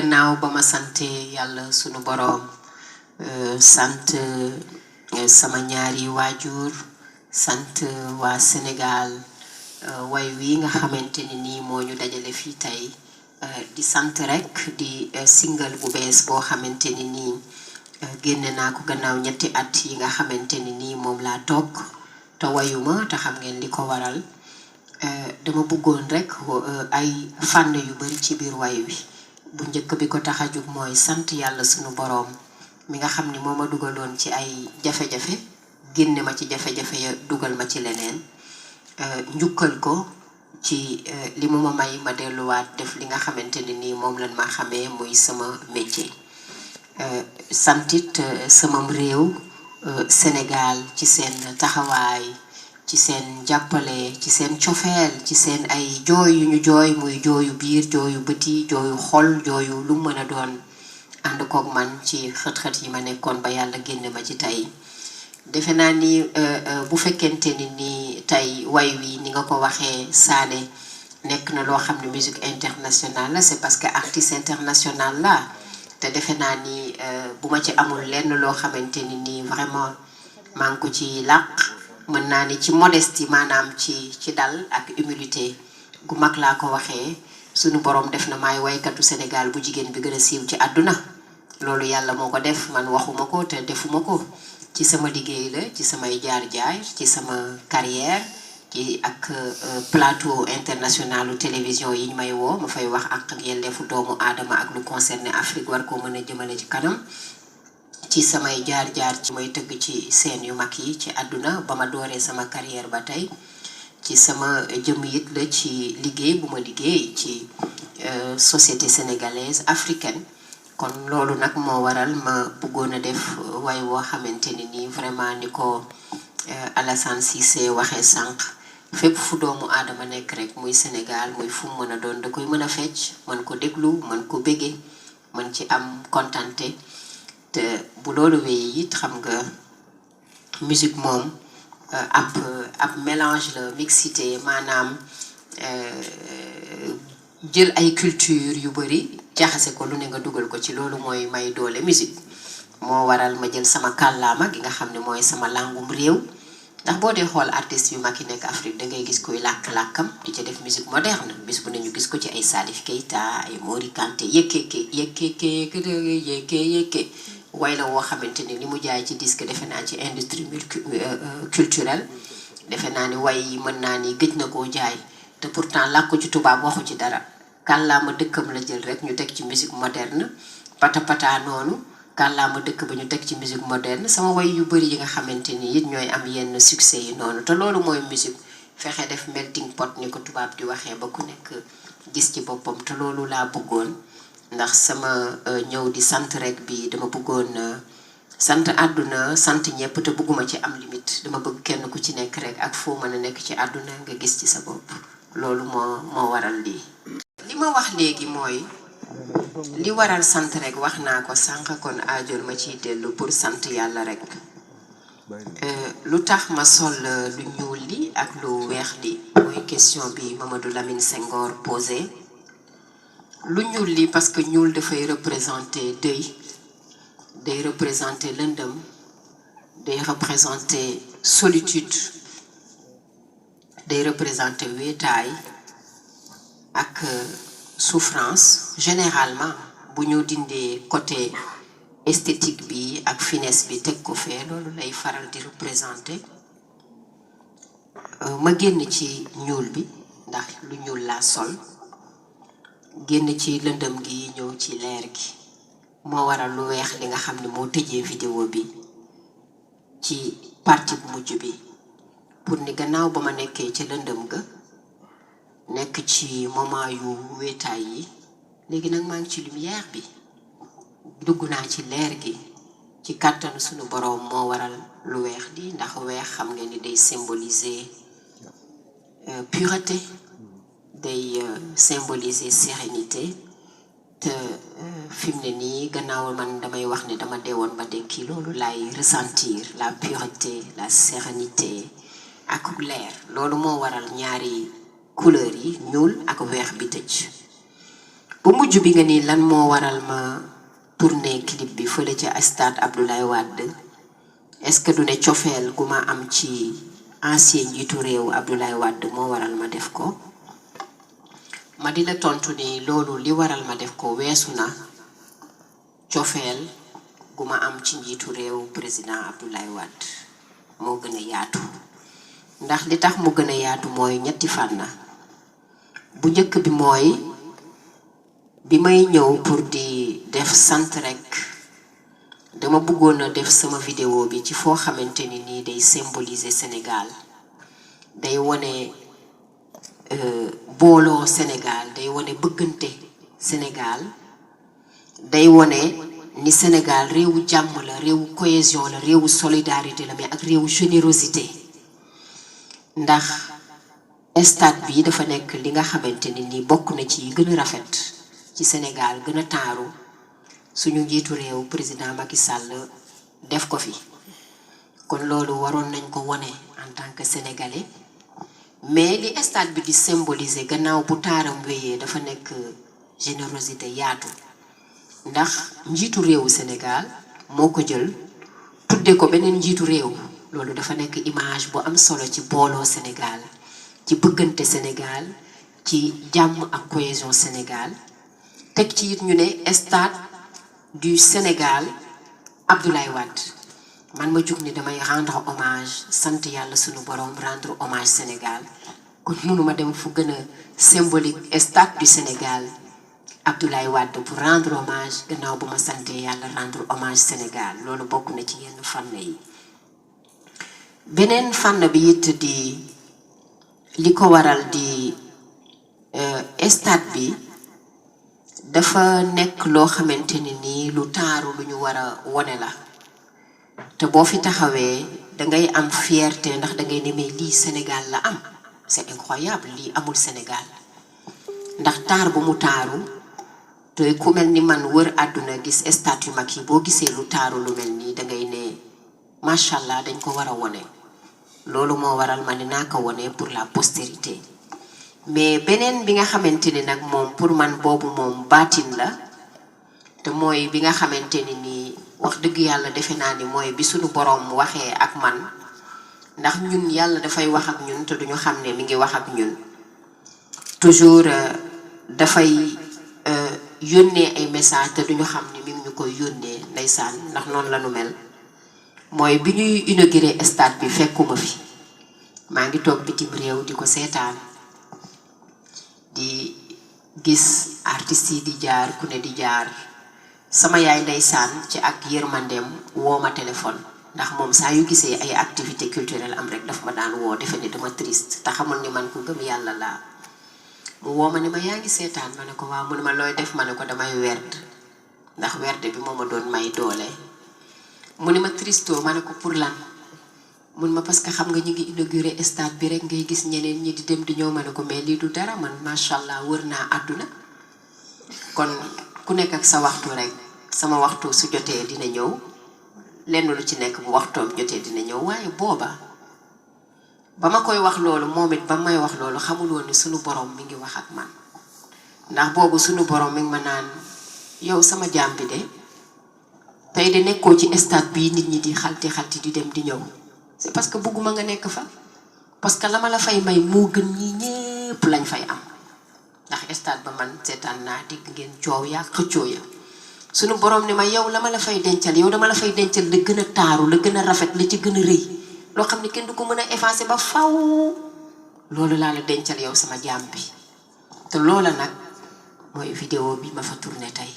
gannaaw ba ma sante yàlla sunu boroom sant sama ñaari waajur sant waa Sénégal way wi nga xamante ni nii moo ñu dajale fii tey di sant rek di single bu bees boo xamante ni nii génne naa ko gannaaw ñetti at yi nga xamante ni nii moom laa toog te wayuma te xam ngeen li ko waral dama bëggoon rek ay fànn yu bari ci biir way wi bu njëkk bi ko tax a jóg mooy sant yàlla sunu boroom mi nga xam ni moo ma dugaloon ci ay jafe-jafe génne ma ci jafe-jafe ya dugal ma ci leneen njukkal ko ci li mu ma may ma delluwaat def li nga xamante ni nii moom lañ ma xamee muy sama métier santit samam réew Sénégal ci seen taxawaay ci seen jàppale ci seen cofeel ci seen ay jooy yu ñu jooy muy jooyu biir jooyu bëti jooyu xol jooyu lu mën a doon ànd koog man ci xët-xët yi ma nekkoon ba yàlla génne ma ci tey defe naa ni bu fekkente ni ni tey way wi ni nga ko waxee Sané nekk na loo xam ne musique internationale la c'est parce que artiste international la te defe naa ni bu ma ci amul lenn loo xamante ni nii vraiment maa ngi ko ci làq mën naa ni ci modestie maanaam ci dal ak humilité gu mag laa ko waxee sunu borom def na maay waykatu Sénégal bu jigéen bi gën a siiw ci àdduna loolu yàlla moo ko def man waxuma ko te defuma ko ci sama liggéey la ci samay jaar-jaar ci sama carrière ci ak plateau internationalu télévision yi ñu may woo ma fay wax ak yelleefu doomu aadama ak lu concerné Afrique war koo mën a jëmale ci kanam ci samay jaar-jaar ci may tëgg ci scène yu mag yi ci àdduna ba ma dooree sama carrière ba tey ci sama jëm it la ci liggéey bu ma liggéey ci société sénégalaise africaine kon loolu nag moo waral ma bëggoon a def way woo xamante ni nii vraiment ni ko Alassane Cissé waxee sànq fépp fu doomu aadama nekk rek muy Sénégal muy fu mu mën a doon da koy mën a fecc mën ko déglu mën ko bége mën ci am kontante te bu loolu wéyee it xam nga musique moom ab mélange la mixité maanaam jël ay culture yu bari jaxase ko lu ne nga dugal ko ci loolu mooy may doole musique moo waral ma jël sama kàllaama gi nga xam ne mooy sama langum réew ndax boo dee xool artistes yu mag yi nekk Afrique da ngay gis koy làkk-làkkam di ca def musique moderne bis bu ne ñu gis ko ci ay Salif Keita ay Mori Kanté yëkke way la woo xamante ni li mu jaay ci disque defe naa ci industrie culturelle defe naa ni way yi mën naa ni gëj na koo jaay te pourtant làkku ci tubaab waxu ci dara kàllaama dëkkam la jël rek ñu teg ci musique moderne pata noonu kàllaama dëkk ba ñu teg ci musique moderne sama way yu bari yi nga xamante ni it ñooy am yenn succès yi noonu te loolu mooy musique fexe def melting pot ni ko tubaab di waxee ba ku nekk gis ci boppam te loolu laa bëggoon ndax sama ñëw di sant rek bi dama bëggoon sant àdduna sant ñëpp te bëgguma ci am limite dama bëgg kenn ku ci nekk rek ak foo mën a nekk ci àdduna nga gis ci sa bopp loolu moo waral lii li ma wax léegi mooy li waral sant rek wax naa ko sànq kon aajool ma ciy dellu pour sant yàlla rek lu tax ma sol lu ñuul li ak lu weex li mooy question bi Mamadou Lamine Senghor posé lu ñuul li parce que ñuul dafay représenter deuil day représenter lëndëm day représenter solitude day représenter wéetaay ak souffrance généralement bu ñu dindee côté esthétique bi ak finesse bi teg ko fee loolu lay faral di représenter ma génn ci ñuul bi ndax lu ñuul laa sol génn ci lëndëm gi ñëw ci leer gi moo waral lu weex li nga xam ne moo tëjee vidéo bi ci partie bu mujj bi pour ni gannaaw ba ma nekkee ca lëndëm ga nekk ci moment yu wéetaay yi léegi nag maa ngi ci lumière bi dugg naa ci leer gi ci kàttanu sunu boroom moo waral lu weex li ndax weex xam nga ni day symboliser pureté day symboliser sérénité te fi mu ne nii gannaaw man damay wax ne dama deewoon ba dekki loolu laay ressentir la pureté la sérénité ak leer loolu moo waral ñaari couleur yi ñuul ak weex bi tëj bu mujj bi nga ni lan moo waral ma tourner clip bi fële ca stade Abdoulaye Wade est-ce que du ne cofeel gu ma am ci ancien njiitu réew Abdoulaye Wade moo waral ma def ko ma di la tontu ni loolu li waral ma def ko weesu na cofeel gu ma am ci njiitu réew président Abdoulaye Wade moo gën a yaatu ndax li tax mu gën a yaatu mooy ñetti fànn bu njëkk bi mooy bi may ñëw pour di def sant rek dama bëggoon a def sama vidéo bi ci foo xamante ni nii day symboliser Sénégal day wone booloo Sénégal day wone bëggante Sénégal day wone ni Sénégal réewu jàmm la réewu cohésion la réewu solidarité la mais ak réewu générosité ndax stade bi dafa nekk li nga xamante ni nii bokk na ci gën a rafet ci Sénégal gën a taaru suñu njiitu réew président Macky Sall def ko fi kon loolu waroon nañ ko wone en tant que sénégalais mais li stade bi di symboliser gannaaw bu taaram wéyee dafa nekk générosité yaatu ndax njiitu réewu Sénégal moo ko jël tudde ko beneen njiitu réew loolu dafa nekk image bu am solo ci booloo Sénégal ci bëggante Sénégal ci jàmm ak cohésion Sénégal teg ci it ñu ne stade du Sénégal Abdoulaye Wade man ma jug ni damay rendre hommage sant yàlla sunu borom rendre hommage Sénégal kon mënuma dem fu gën a symbolique stade du Sénégal Abdoulaye Wade pour rendre hommage gannaaw bu ma sante yàlla rendre hommage Sénégal loolu bokk na ci yenn fànn yi beneen fànn bi it di li ko waral di stade bi dafa nekk loo xamante ni nii lu taaru lu ñu war a wone la te boo fi taxawee dangay am fierté ndax dangay nemee lii Sénégal la am c'est incroyable lii amul Sénégal ndax taar bu mu taaru te ku mel ni man wër àdduna gis stade yu mag yi boo gisee lu taaru lu mel nii dangay ne macha allah dañ ko war a wone loolu moo waral ma ne naa ko wone pour la postérité mais beneen bi nga xamante ni nag moom pour man boobu moom baatin la te mooy bi nga xamante ni nii wax dëgg yàlla defe naa ni mooy bi suñu borom waxee ak man ndax ñun yàlla dafay wax ak ñun te duñu xam ne mi ngi wax ak ñun toujours dafay yónnee ay message te duñu xam ne mi ngi ñu koy yónnee ndeysaan ndax noonu la nu mel mooy bi ñuy inauguré stade bi fekkuma fi maa ngi toog bitim réew di ko seetaan di gis artistes yi di jaar ku ne di jaar sama yaay ndeysaan ci ak yërmandeem woo ma téléphone ndax moom saa yu gisee ay activité culturelle am rek daf ma daan woo defe ne dama triste te xamul ni man ku gëm yàlla laa mu woo ma ne ma yaa ngi seetaan ma ne ko waaw mu ne ma looy def ma ne ko damay werd ndax werd bi moo ma doon may doole mu ne ma tristo ma ne ko pour lan mun ma parce que xam nga ñu ngi inauguré stade bi rek ngay gis ñeneen ñi di dem di ñëw ma ne ko mais lii du dara man macha allah wër naa àdduna kon ku nekk ak sa waxtu rek sama waxtu su jotee dina ñëw lenn lu ci nekk bu waxtoom jotee dina ñëw waaye booba ba ma koy wax loolu moom it ba may wax loolu xamul woon ni sunu borom mi ngi wax ak man ndax boobu sunu borom mi ngi ma naan yow sama jaam bi de tey de nekkoo ci stade bii nit ñi di xalti xalti di dem di ñëw c'est parce que bëgguma nga nekk fa parce que la ma la fay may moo gën ñi ñépp lañ fay am ndax stade ba man seetaan naa dégg ngeen coow yaa xëccoo ya sunu borom ni ma yow la ma la fay dencal yow dama la fay dencal la gën a taaru la gën a rafet la ci gën a rëy loo xam ne kenn du ko mën a effacer ba faw loolu laa la dencal yow sama jaam bi te loola nag mooy vidéo bi ma fa tourné tey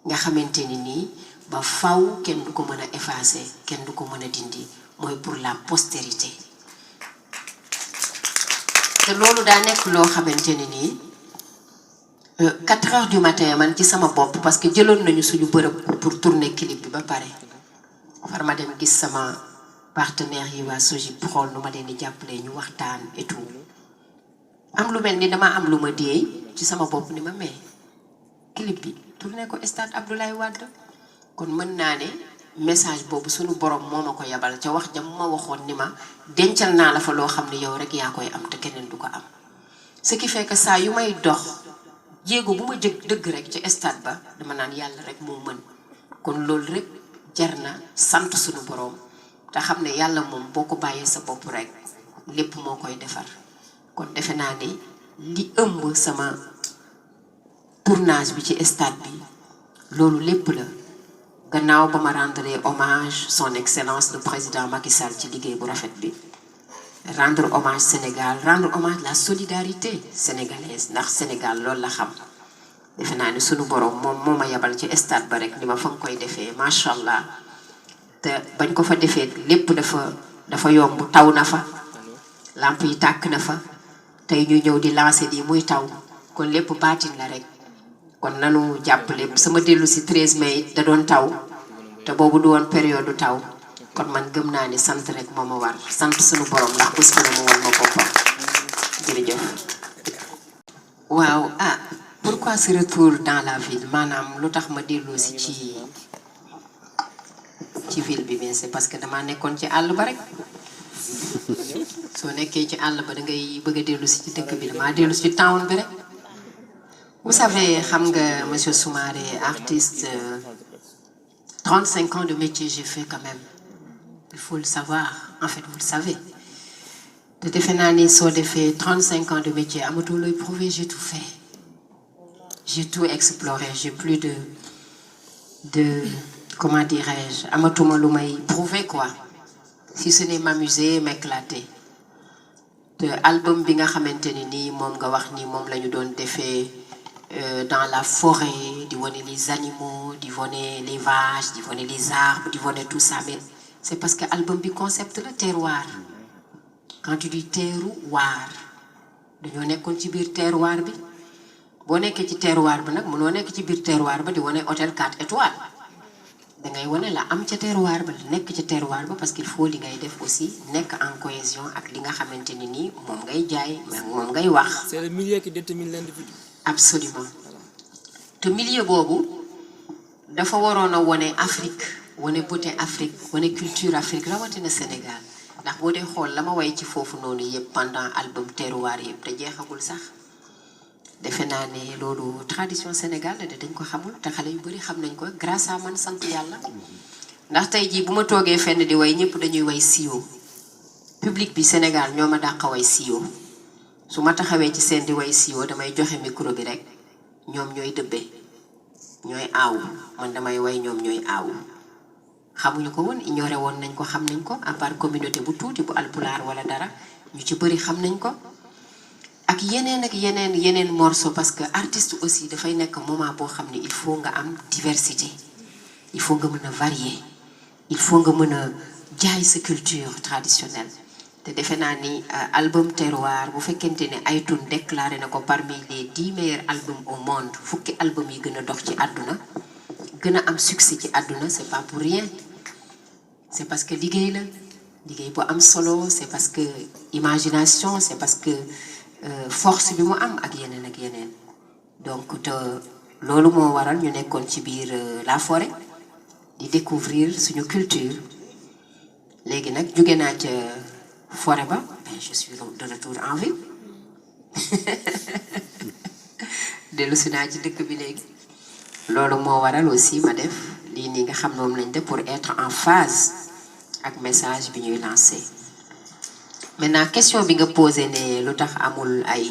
nga xamante ni nii ba faw kenn du ko mën a effacer kenn du ko mën a dindi mooy pour la postérité te loolu daa nekk loo xamante ni nii 4 heures du matin man ci sama bopp parce que jëloon nañu suñu bërëb pour tourner clip bi ba pare far ma dem gis sama partenaire yi waa Sojib xool nu ma leen di jàppalee ñu waxtaan et tout am lu mel ni dama am lu ma déey ci sama bopp ni ma mais clip bi tourné ko stade Abdoulaye Wade kon mën naa ne message boobu suñu borom moo ma ko yabal ca wax jam ma waxoon ni ma dencal naa la fa loo xam ne yow rek yaa koy am te keneen du ko am ce qui fait que saa yu may dox jéego bu ma jëg dëgg rek ci stade ba dama naan yàlla rek moo mën kon loolu rek jar na sant suñu boroom te xam ne yàlla moom boo ko bàyyee sa bopp rek lépp moo koy defar kon defe naa ni li ëmb sama tournage bi ci stade bi loolu lépp la gannaaw ba ma rendre hommage son excellence le président Macky Sall ci liggéey bu rafet bi rendre hommage Sénégal rendre hommage la solidarité sénégalaise ndax Sénégal loolu la xam defe naa ni sunu borom moom moo ma yabal ci stade ba rek ni ma fa nga koy defee macha allah te bañ ko fa defee lépp dafa yomb taw na fa lamp yi tàkk na fa tey ñu ñëw di lancer di muy taw kon lépp baatin la rek kon nanu jàpp lépp sama dellu si 13 mai it da doon taw te boobu du woon période du taw kon man gëm naa ni sant rek moo ma war sant sunu borom ndax bés bu ne mu woon ma boppam jërëjëf. waaw pourquoi ce retour dans la ville maanaam lu tax ma dellu si ci ville bi mais c'est parce que damaa nekkoon ci àll ba rek soo nekkee ci àll ba da ngay bëgg a dellu si ci dëkk bi damaa dellu si ci town bi rek. Vous savez, Hamga, Monsieur Soumaré, artiste, 35 ans de métier j'ai fait quand même. Il faut le savoir. En fait, vous le savez. De Defenani, soit de fait 35 ans de métier. Amoto l'a prouvé, j'ai tout fait. J'ai tout exploré. J'ai plus de comment dirais-je, Amoto Moloumai, prouvé quoi. Si ce n'est m'amuser, m'éclater. De album Binga Khamentenini, Mom Gawachni, Mom la ñu doon defee dans la forêt, d'y les animaux, d'y les vaches, d'y les arbres, d'y tout ça. Mais c'est parce que l'album du concept le terroir. Quand tu dis terroir, dañoo nekkoon ci biir terroir bi boo nekkee ci terroir bi nag mënoo nekk ci biir terroir ba di wane hôtel 4 étoiles dangay wane la am ca terroir ba nekk ci terroir ba parce qu'il faut li ngay def aussi nekk en cohésion ak li nga xamante ni nii moom ngay jaay moom ngay wax. C'est le milieu qui détermine l'individu. Absolument te milieu boobu dafa waroon a wane Afrique wane beauté Afrique wane culture Afrique rawatina Sénégal ndax boo dee xool la ma way ci foofu noonu yëpp pendant album terroir yëpp te jeexagul sax defe naa ne loolu tradition Sénégal la de dañ ko xamul te xale yu bari xam nañ ko grâce à man sant yàlla ndax tey jii bu ma toogee fenn di way ñëpp dañuy way siyo public bi Sénégal ñoo ma dàq way siyo su ma taxawee ci seen di way siyo damay joxe micro bi rek ñoom ñooy dëbbee ñooy aawu man damay way ñoom ñooy aawu xamuñu ko woon ignoré woon nañ ko xam nañ ko à part communauté bu tuuti bu alpulaar wala dara ñu ci bëri xam nañ ko ak yeneen morceau parce que artiste aussi dafay nekk moment boo xam ne il faut nga am diversité il faut nga mën a varier il faut nga mën a jaay sa culture traditionnelle te defe naa ni album terroir bu fekkente ne iTunes déclaré na ko parmi les 10 meilleurs albums au monde fukki album yi gën a dox ci àdduna gën a am succès ci àdduna c'est pas pour rien c'est parce que liggéey la liggéey bu am solo c'est parce que imagination c'est parce que force bi mu am ak yeneen donc te loolu moo waral ñu nekkoon ci biir la forêt di découvrir suñu culture léegi nag jóge naa ca forêt ba ben je suis de retour en ville dellu si naa ci dëkk bi léegi loolu moo waral aussi ma def lii nii nga xam moom lañ def pour être en phase ak message bi ñuy lancé maintenant question bi nga posé ne lu tax amul ay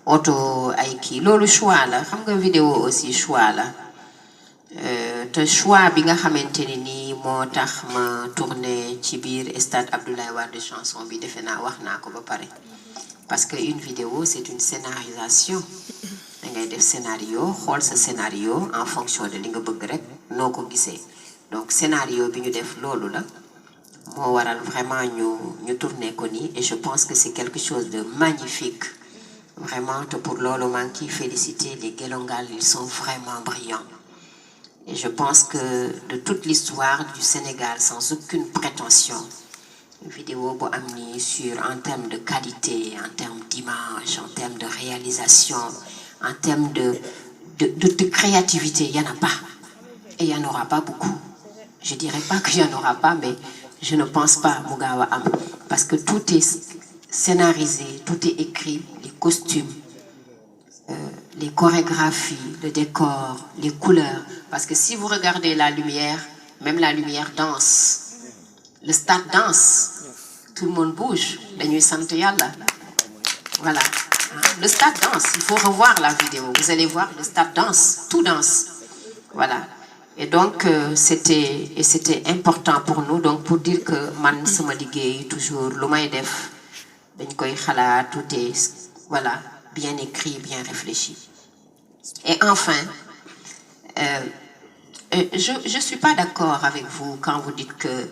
auto ay kii loolu choix la xam nga vidéo aussi choix la te choix bi nga xamante ne nii moo tax ma tourné ci biir stade Abdoulaye Wade chanson bi defe naa wax naa ko ba pare parce que une vidéo c'est une scénarisation da ngay def scénario xool sa scénario en fonction de li nga bëgg rek noo ko gisee donc scénario bi ñu def loolu la moo waral vraiment ñu tourné ko nii et je pense que c'est quelque chose de magnifique vraiment te pour loolu maa ngi ciy féliciter les Guelongal ils sont vraiment brillants et je pense que de toute l'histoire du Sénégal sans aucune prétention vidéo bu am nii sur en termes de qualité en termes d'image en termes de réalisation en termes de créativité il y en a pas et il y en aura pas beaucoup je dirais pas qu'il y en aura pas mais je ne pense pas mu gaaw a am parce que tout est scénarisé tout est écrit les costumes les chorégraphies, le décor, les couleurs. Parce que si vous regardez la lumière, même la lumière danse. Le stade danse. Tout le monde bouge. Dañuy sant Yàlla. Voilà. Le stade danse. Il faut revoir la vidéo. Vous allez voir, le stade danse. Tout danse. Voilà. Et donc, c'était important pour nous. Donc, pour dire que man sama liggéey toujours lu may def dañ koy xalaat, tout est voilà, bien écrit, bien réfléchi. Et enfin, je suis pas d'accord avec vous quand vous dites que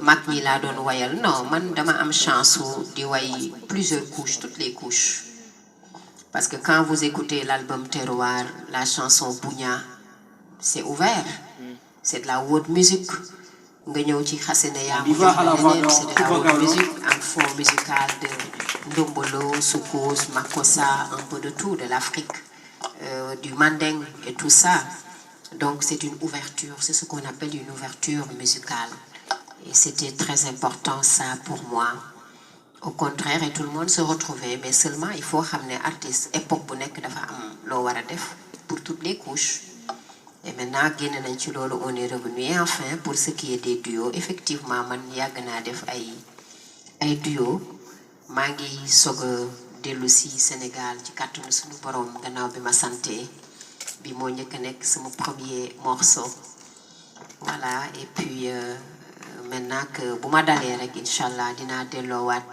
mag ñi laa doon wayal. Non, man dama am chance di way plusieurs couches, toutes les couches. Parce que quand vous écoutez l'album Terroir, la chanson Buña, c'est ouvert. C'est de la world music. Nga ñëw ci xasene yaa mu jox la leneen, c'est de la world music, un fond musical de Ndombolo, Soukous, Makossa, un peu de tout, de l'Afrique, du Mandeng et tout ça. Donc c'est une ouverture, c'est ce qu'on appelle une ouverture musicale. Et c'était très important ça pour moi. Au contraire, et tout le monde se retrouvait, mais seulement il faut ramener artiste époque bu nekk dafa am loo war a def pour toutes les couches. Et maintenant génn nañ ci loolu, on est revenu. Et enfin, pour ce qui est des duos, effectivement man yàgg naa def ay duos. Maa ngi soog a dellu si Sénégal ci kàttanu suñu borom gannaaw bi ma santé bi moo njëkk a nekk sama premier morceau. Voilà. Et puis maintenant que bu ma dalee rek inchallah dinaa delloowaat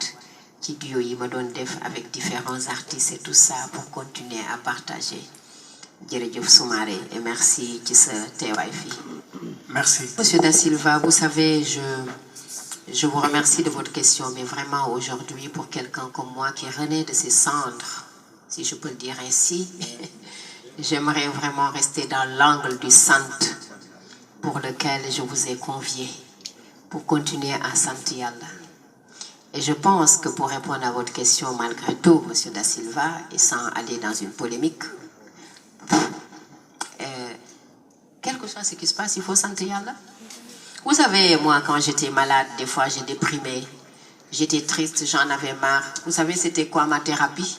ci duo yi ma doon def avec différents artistes et tout ça pour continuer à partager. Jërëjëf Soumaré et merci ci sa teewaay fii. Merci. Monsieur Da Silva, vous savez, je vous remercie de votre question, mais vraiment aujourd'hui, pour quelqu'un comme moi qui renaît de ses cendres, si je peux le dire ainsi, j'aimerais vraiment rester dans l'angle du sant pour lequel je vous ai convié, pour continuer à sant Yàlla. Et je pense que pour répondre à votre question, malgré tout, Monsieur Da Silva, et sans aller dans une polémique, quel que soit ce qui se passe, il faut sant Yàlla. Vous savez, moi, quand j'étais malade, des fois, j'ai déprimé, j'étais triste, j'en avais marre. Vous savez, c'était quoi ma thérapie?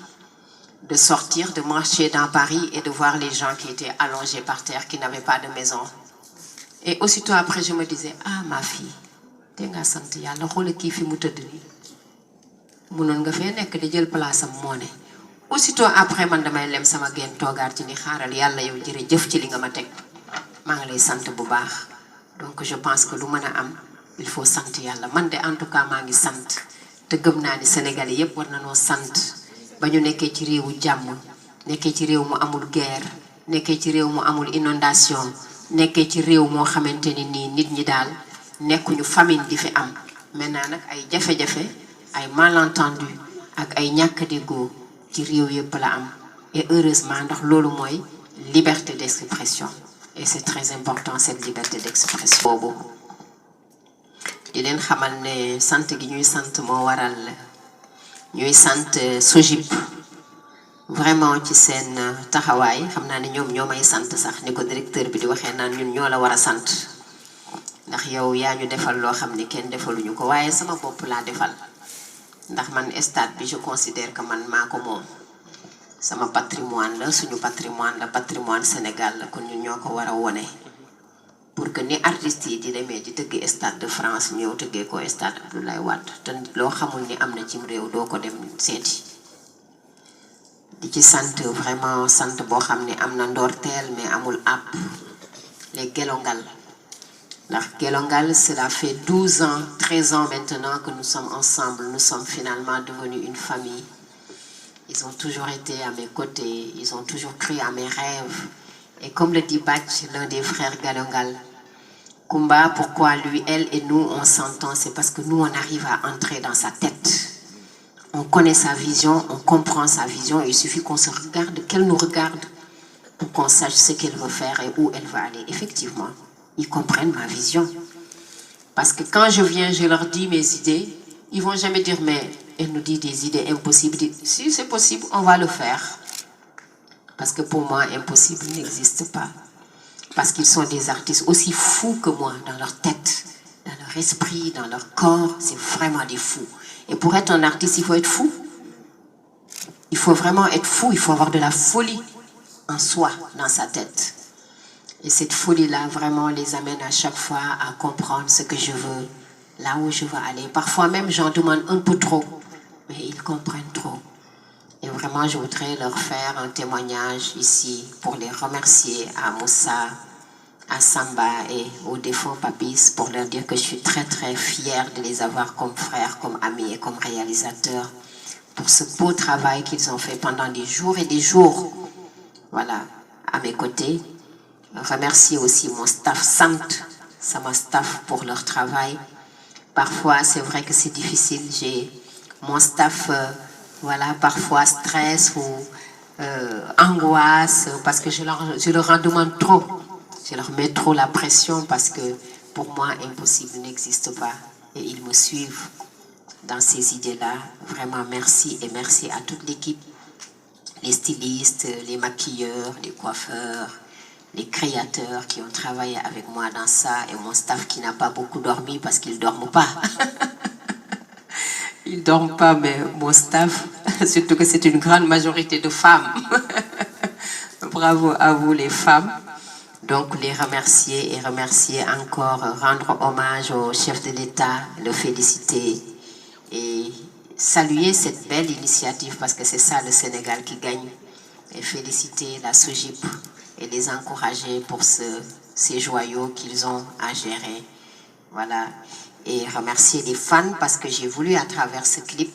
De sortir, de marcher dans Paris et de voir les gens qui étaient allongés par terre, qui n'avaient pas de maison. Et aussitôt après, je me disais, ah, ma fille, te nga sant Yàlla, xoolal kii fi mu tëdd nii. Munoon nga fee nekk di jël place am moo ne. Aussitôt après, man damay lem sama genn toogaat ci ni xaaral Yàlla yow jërëjëf ci li nga ma teg. Maa ngi lay sant bu baax. Donc je pense que lu mën a am il faut sant Yàlla. Man de en tout cas maa ngi sant te gëm naa ni Sénégalais yépp war nañoo sant ba ñu nekkee ci réewu jàmm, nekkee ci réew mu amul guerre, nekkee ci réew mu amul inondation, nekkee ci réew moo xamante ni nii nit ñi daal nekkuñu famine di fi am. Maintenant nag ay jafe-jafe, ay malentendu ak ay ñàkk déggoo ci réew yépp la am. Et heureusement ndax loolu mooy liberté d'expression. Et c'est très important cette liberté d'expression boobu. Di leen xamal ne sant gi ñuy sant moo waral ñuy sant Sojip vraiment ci seen taxawaay. Xam naa ne ñoom ñoo may sant sax ni ko directeur bi di waxee naan ñun ñoo la war a sant ndax yow yaa ñu defal loo xam ne kenn defaluñu ko, waaye sama bopp laa defal ndax man stade bi je considère que man maa ko moom. Sama patrimoine la, suñu patrimoine la, patrimoine Sénégal la, kon ñun ñoo ko war a wone pour que ni artistes yi di demee di tëgg stade de France ñëw tëggee ko stade Abdoulaye Wade te loo xamul ni am na cim réew doo ko dem seeti. Di ci sant vraiment sant boo xam ne am na ndorteel mais amul àpp les Gelongal. Ndax Gelongal, cela fait 12 ans, 13 ans maintenant que nous sommes ensemble, nous sommes finalement devenus une famille. Ils ont toujours été à mes côtés, ils ont toujours cru à mes rêves. Et comme le dit Batch, l'un des frères Gelongal, Kumba, pourquoi lui, elle et nous, on s'entend, c'est parce que nous, on arrive à entrer dans sa tête. On connaît sa vision, on comprend sa vision, et il suffit qu'on se regarde, qu'elle nous regarde, pour qu'on sache ce qu'elle veut faire et où elle va aller. Effectivement, ils comprennent ma vision. Parce que quand je viens, je leur dis mes idées, ils vont jamais dire, mais elle nous dit des idées impossibles. Si c'est possible, on va le faire. Parce que pour moi, impossible n'existe pas. Parce qu'ils sont des artistes aussi fous que moi, dans leur tête, dans leur esprit, dans leur corps. C'est vraiment des fous. Et pour être un artiste, il faut être fou. Il faut vraiment être fou, il faut avoir de la folie en soi, dans sa tête. Et cette folie-là, vraiment, les amène à chaque fois à comprendre ce que je veux, là où je veux aller. Parfois même, j'en demande un peu trop, mais ils comprennent trop. Et vraiment, je voudrais leur faire un témoignage ici pour les remercier à Moussa, à Samba et au défunt Papis pour leur dire que je suis très très fière de les avoir comme frères, comme amis et comme réalisateurs pour ce beau travail qu'ils ont fait pendant des jours et des jours, voilà, à mes côtés. Remercier aussi mon staff sama staff pour leur travail. Parfois, c'est vrai que c'est difficile, j'ai mon staff, voilà, parfois stress ou angoisse parce que je leur en demande trop. Je leur mets trop la pression parce que pour moi, impossible n'existe pas. Et ils me suivent dans ces idées-là. Vraiment, merci et merci à toute l'équipe, les stylistes, les maquilleurs, les coiffeurs, les créateurs qui ont travaillé avec moi dans ça et mon staff qui n'a pas beaucoup dormi parce qu'ils ne dorment pas. Ils ne dorment pas, mais mon staff, surtout que c'est une grande majorité de femmes. Bravo à vous les femmes. Donc les remercier et remercier encore, rendre hommage au chef de l'État, le féliciter et saluer cette belle initiative parce que c'est ça le Sénégal qui gagne. Et féliciter la SOGIP et les encourager pour ces joyaux qu'ils ont à gérer. Voilà. Et remercier les fans parce que j'ai voulu à travers ce clip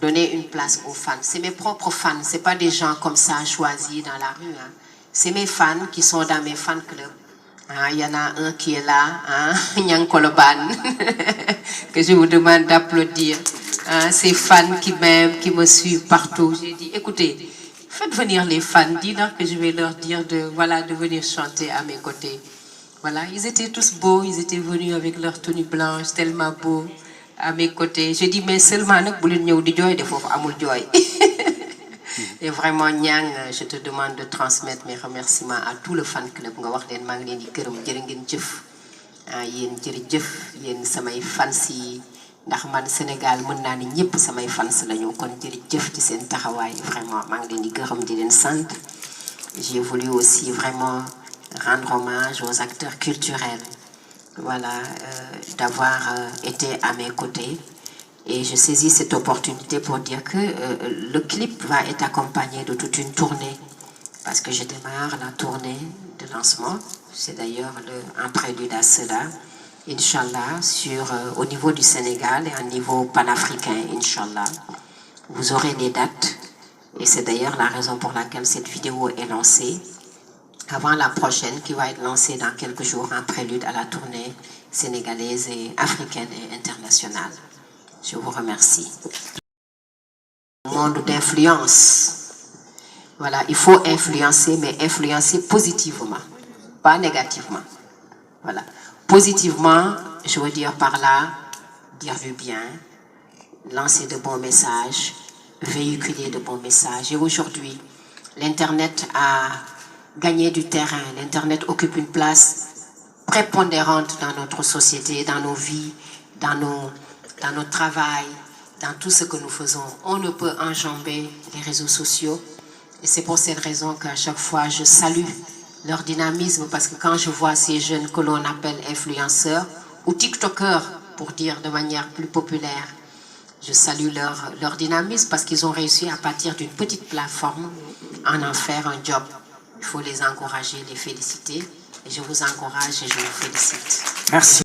donner une place aux fans. C'est mes propres fans, c'est pas des gens comme ça choisis dans la rue. Hein. C'est mes fans qui sont dans mes fan clubs. Il y en a un qui est là, Nyang Koloban, que je vous demande d'applaudir. Ces fans qui m'aiment, qui me suivent partout. J'ai dit, écoutez, faites venir les fans, dites-leur que je vais leur dire de venir chanter à mes côtés. Voilà, ils étaient tous beaux, ils étaient venus avec leur tenue blanche, tellement beaux, à mes côtés. J'ai dit, mais seulement, et vraiment, Nyang, je te demande de transmettre mes remerciements à tout le fan club. Ndax man Sénégal mën naa ni ñëpp samay fans lañu kon jërëjëf ci seen taxawaay vraiment maa ngi leen di gërëm di leen sant. J'ai voulu aussi vraiment rendre hommage aux acteurs culturels, voilà, d'avoir été à mes côtés. Et je saisis cette opportunité pour dire que le clip va être accompagné de toute une tournée parce que je démarre la tournée de lancement. C'est d'ailleurs un prélude à cela. Inch'Allah, au niveau du Sénégal et au niveau panafricain, Inch'Allah. Vous aurez des dates et c'est d'ailleurs la raison pour laquelle cette vidéo est lancée avant la prochaine qui va être lancée dans quelques jours en prélude à la tournée sénégalaise et africaine et internationale. Je vous remercie. Monde d'influence. Voilà, il faut influencer, mais influencer positivement, pas négativement. Voilà. Positivement, je veux dire par là, dire du bien, lancer de bons messages, véhiculer de bons messages. Et aujourd'hui, l'Internet a gagné du terrain. L'Internet occupe une place prépondérante dans notre société, dans nos vies, dans notre travail, dans tout ce que nous faisons. On ne peut enjamber les réseaux sociaux. Et c'est pour cette raison qu'à chaque fois, je salue leur dynamisme, parce que quand je vois ces jeunes que l'on appelle influenceurs ou tiktokers, pour dire de manière plus populaire, je salue leur dynamisme parce qu'ils ont réussi à partir d'une petite plateforme en faire un job. Il faut les encourager, les féliciter. Et je vous encourage et je vous félicite. Merci.